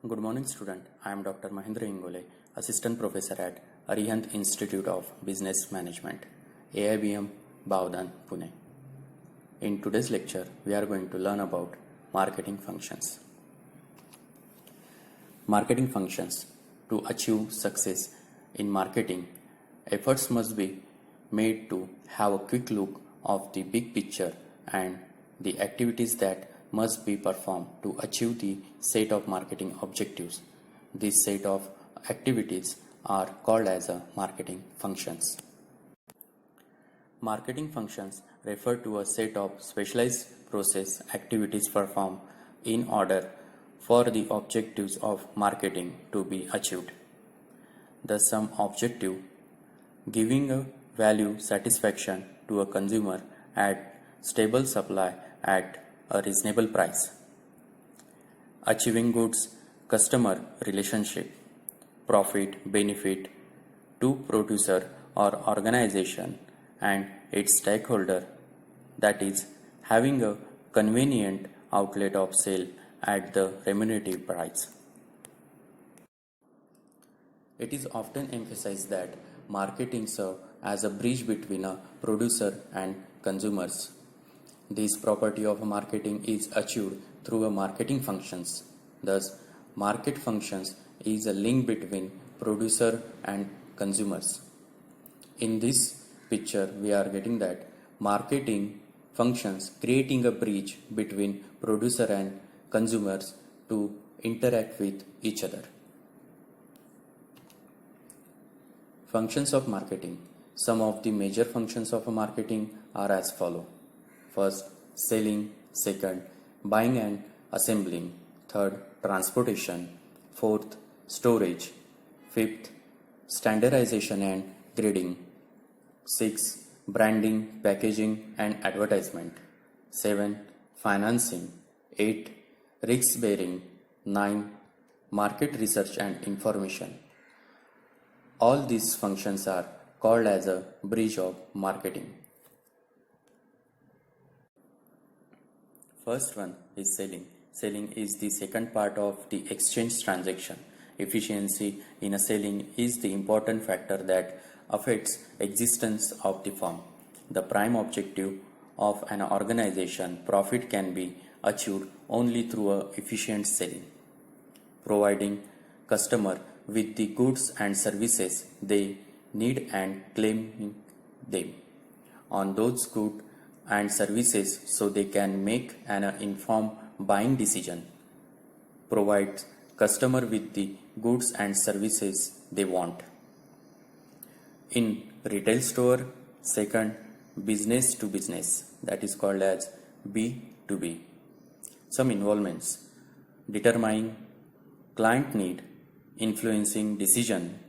Good morning, student. I am Dr. Mahendra Ingole, Assistant Professor at Arihant Institute of Business Management, AIBM, Bavdan, Pune. In today's lecture, we are going to learn about marketing functions. Marketing functions. To achieve success in marketing, efforts must be made to have a quick look of the big picture and the activities that must be performed to achieve the set of marketing objectives. This set of activities are called as a marketing functions. Marketing functions refer to a set of specialized process activities performed in order for the objectives of marketing to be achieved. The sum objective giving a value satisfaction to a consumer at stable supply at a reasonable price, achieving goods customer relationship, profit benefit to producer or organization and its stakeholder, that is, having a convenient outlet of sale at the remunerative price. It is often emphasized that marketing serves as a bridge between a producer and consumers. This property of marketing is achieved through a marketing functions. Thus, market functions is a link between producer and consumers. In this picture, we are getting that marketing functions creating a bridge between producer and consumers to interact with each other. Functions of marketing. Some of the major functions of marketing are as follow. First, selling. Second, buying and assembling. Third, transportation. Fourth, storage. Fifth, standardization and grading. Six, branding, packaging and advertisement. 7, financing. 8, risk bearing. 9, market research and information. All these functions are called as a bridge of marketing. First one is selling. Selling is the second part of the exchange transaction. Efficiency in a selling is the important factor that affects existence of the firm. The prime objective of an organization, profit, can be achieved only through a efficient selling. Providing customer with the goods and services they need and claiming them on those goods and services so they can make an informed buying decision. Provides customer with the goods and services they want. In retail store, second, business to business, that is called as B2B. Some involvements: determining client need, influencing decision,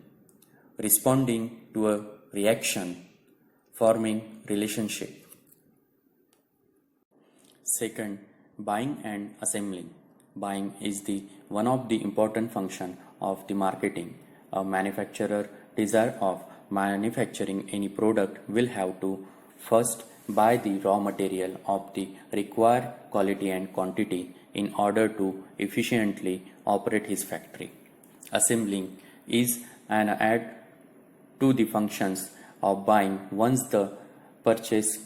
responding to a reaction, forming relationship. Second, buying and assembling. Buying is the one of the important function of the marketing. A manufacturer desire of manufacturing any product will have to first buy the raw material of the required quality and quantity in order to efficiently operate his factory. Assembling is an add to the functions of buying once the purchase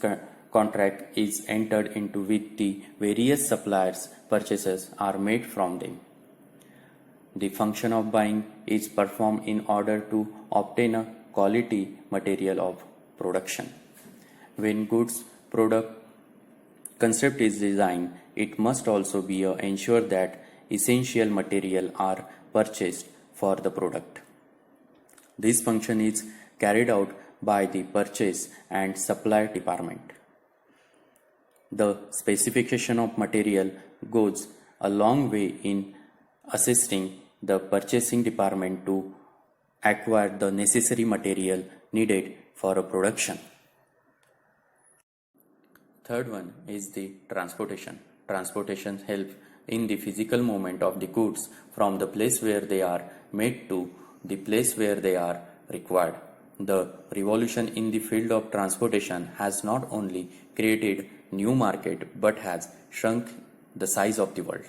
contract is entered into with the various suppliers. Purchases are made from them. The function of buying is performed in order to obtain a quality material of production. When goods product concept is designed, it must also be ensured that essential material are purchased for the product. This function is carried out by the purchase and supply department. The specification of material goes a long way in assisting the purchasing department to acquire the necessary material needed for a production. Third one is the transportation. Transportation helps in the physical movement of the goods from the place where they are made to the place where they are required. The revolution in the field of transportation has not only created new market but has shrunk the size of the world.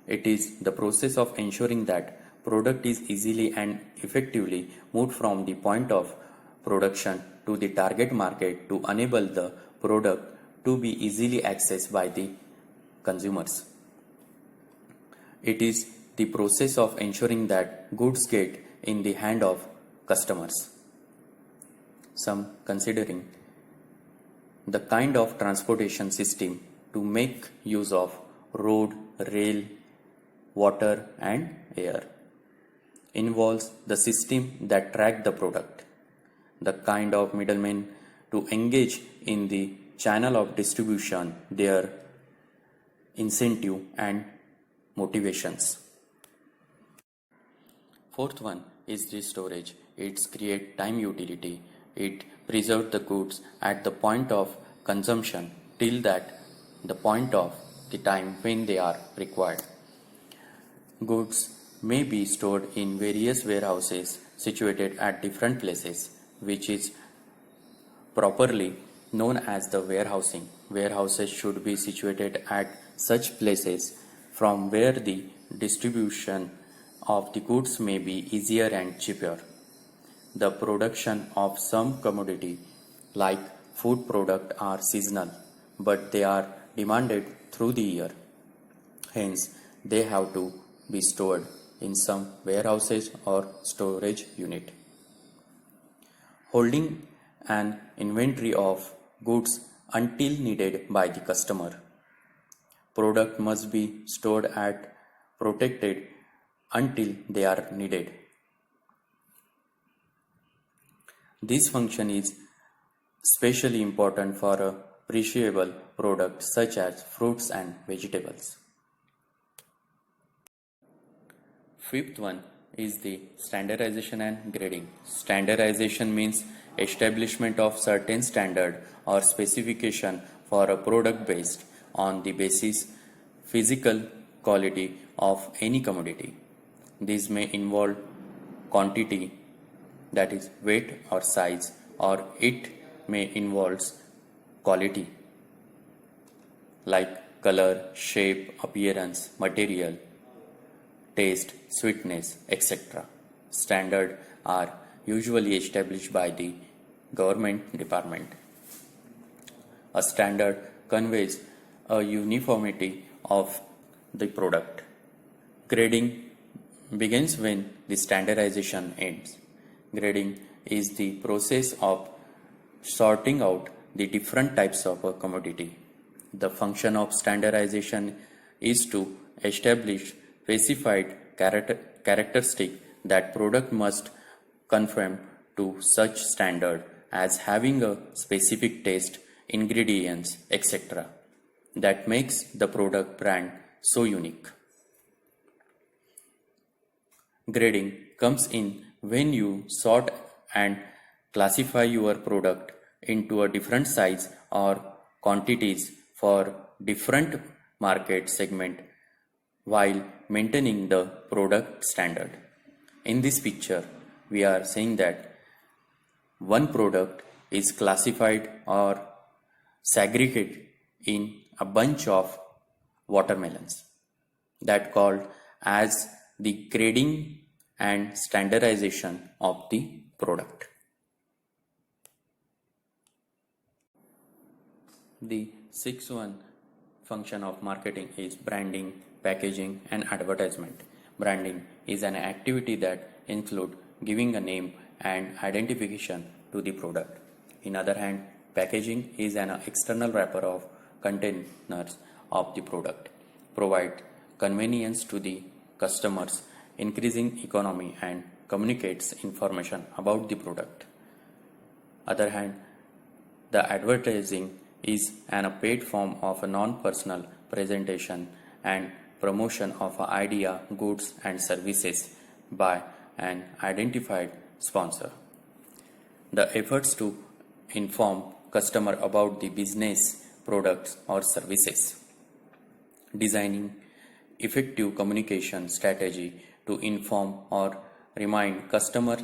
It is the process of ensuring that product is easily and effectively moved from the point of production to the target market to enable the product to be easily accessed by the consumers. It is the process of ensuring that goods get in the hand of customers. Some considering the kind of transportation system to make use of road, rail, water and air involves the system that track the product, the kind of middlemen to engage in the channel of distribution, their incentive and motivations. Fourth one is the storage. It's create time utility. It preserves the goods at the point of consumption till that the point of the time when they are required. Goods may be stored in various warehouses situated at different places, which is properly known as the warehousing. Warehouses should be situated at such places from where the distribution of the goods may be easier and cheaper. The production of some commodity like food product are seasonal, but they are demanded through the year. Hence, they have to be stored in some warehouses or storage unit. Holding an inventory of goods until needed by the customer. Product must be stored at protected until they are needed. This function is especially important for a perishable product such as fruits and vegetables. Fifth one is the standardization and grading. Standardization means establishment of certain standard or specification for a product based on the basis physical quality of any commodity. These may involve quantity, that is weight or size, or it may involve quality like color, shape, appearance, material, taste, sweetness, etc. Standards are usually established by the government department. A standard conveys a uniformity of the product. Grading begins when the standardization ends. Grading is the process of sorting out the different types of a commodity. The function of standardization is to establish specified characteristic that product must conform to such standard as having a specific taste, ingredients, etc. that makes the product brand so unique. Grading comes in when you sort and classify your product into a different size or quantities for different market segment while maintaining the product standard. In this picture, we are saying that one product is classified or segregated in a bunch of watermelons that called as the grading and standardization of the product. The sixth one function of marketing is branding, packaging and advertisement. Branding is an activity that includes giving a name and identification to the product. In other hand, packaging is an external wrapper of containers of the product, provide convenience to the customers, increasing economy and communicates information about the product. Other hand, the advertising is an paid form of a non-personal presentation and promotion of an idea, goods and services by an identified sponsor. The efforts to inform customer about the business, products or services. Designing effective communication strategy to inform or remind customer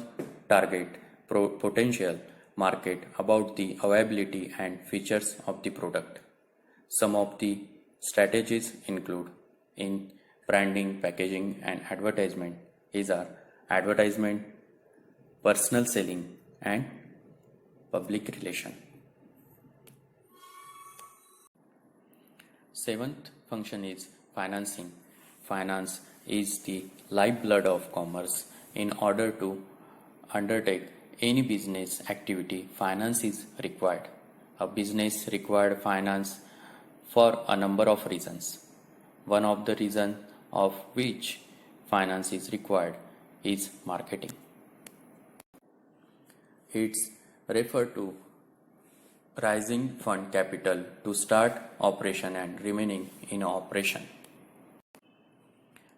target potential market about the availability and features of the product. Some of the strategies include in branding, packaging, and advertisement is our advertisement, personal selling, and public relation. Seventh function is financing. Finance is the lifeblood of commerce. In order to undertake any business activity, finance is required. A business required finance for a number of reasons. One of the reasons of which finance is required is marketing. It's referred to raising fund capital to start operation and remaining in operation.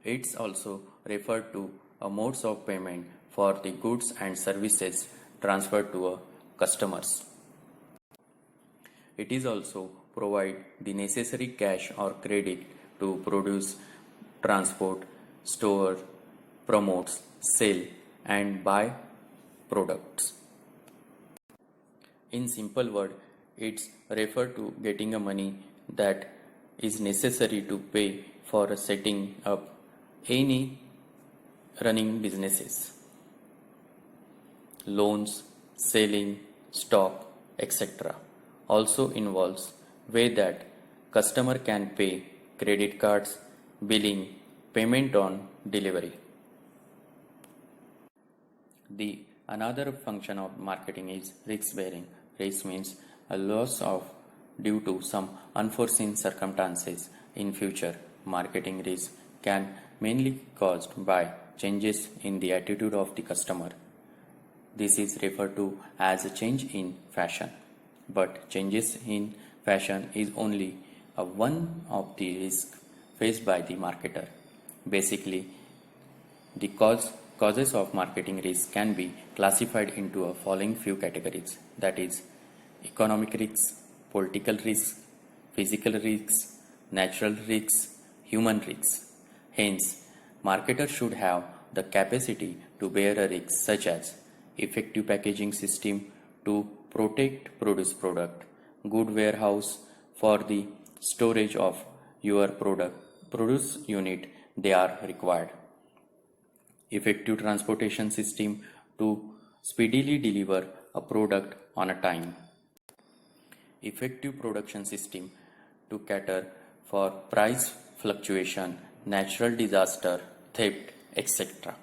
It's also referred to a modes of payment for the goods and services transferred to customers. It is also provide the necessary cash or credit to produce, transport, store, promote, sell, and buy products. In simple word, it's referred to getting a money that is necessary to pay for setting up any running businesses, loans, selling, stock, etc. Also involves way that customer can pay credit cards, billing, payment on delivery. The another function of marketing is risk bearing. Risk means a loss of due to some unforeseen circumstances in future. Marketing risk can mainly caused by changes in the attitude of the customer. This is referred to as a change in fashion. But changes in fashion is only one of the risks faced by the marketer. Basically, the causes of marketing risk can be classified into a following few categories, that is economic risks, political risks, physical risks, natural risks, human risks. Hence, marketers should have the capacity to bear a risk such as effective packaging system to protect product, good warehouse for the storage of your produce unit they are required, effective transportation system to speedily deliver a product on a time, effective production system to cater for price fluctuation, natural disaster, theft, etc.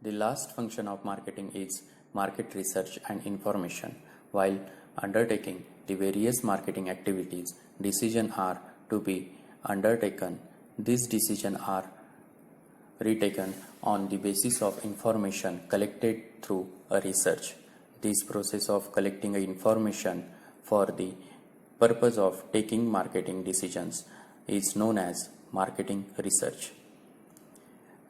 The last function of marketing is market research and information. While undertaking the various marketing activities, decisions are to be undertaken. These decisions are retaken on the basis of information collected through a research. This process of collecting information for the purpose of taking marketing decisions is known as marketing research.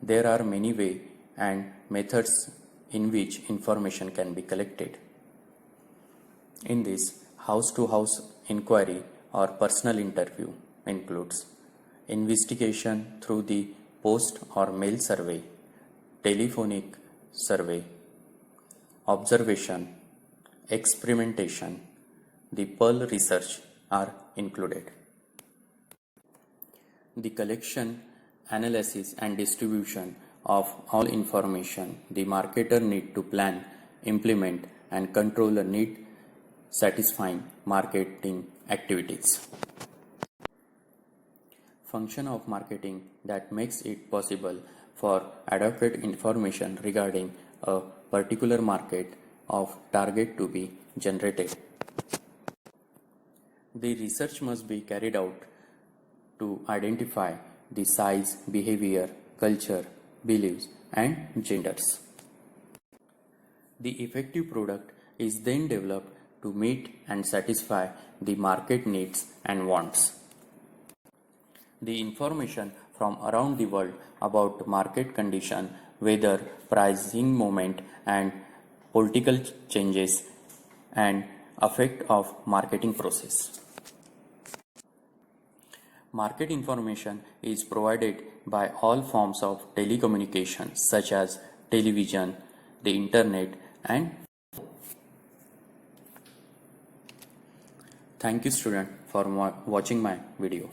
There are many ways and methods in which information can be collected. In this, house-to-house inquiry or personal interview includes investigation through the post or mail survey, telephonic survey, observation, experimentation. The Pearl research are included. The collection, analysis and distribution of all information the marketer need to plan, implement and control a need satisfying marketing activities. Function of marketing that makes it possible for adequate information regarding a particular market of target to be generated. The research must be carried out to identify the size, behavior, culture, beliefs, and genders. The effective product is then developed to meet and satisfy the market needs and wants. The information from around the world about market condition, weather, pricing movement, and political changes and effect of marketing process. Market information is provided by all forms of telecommunication such as television, the internet, and thank you student for watching my video.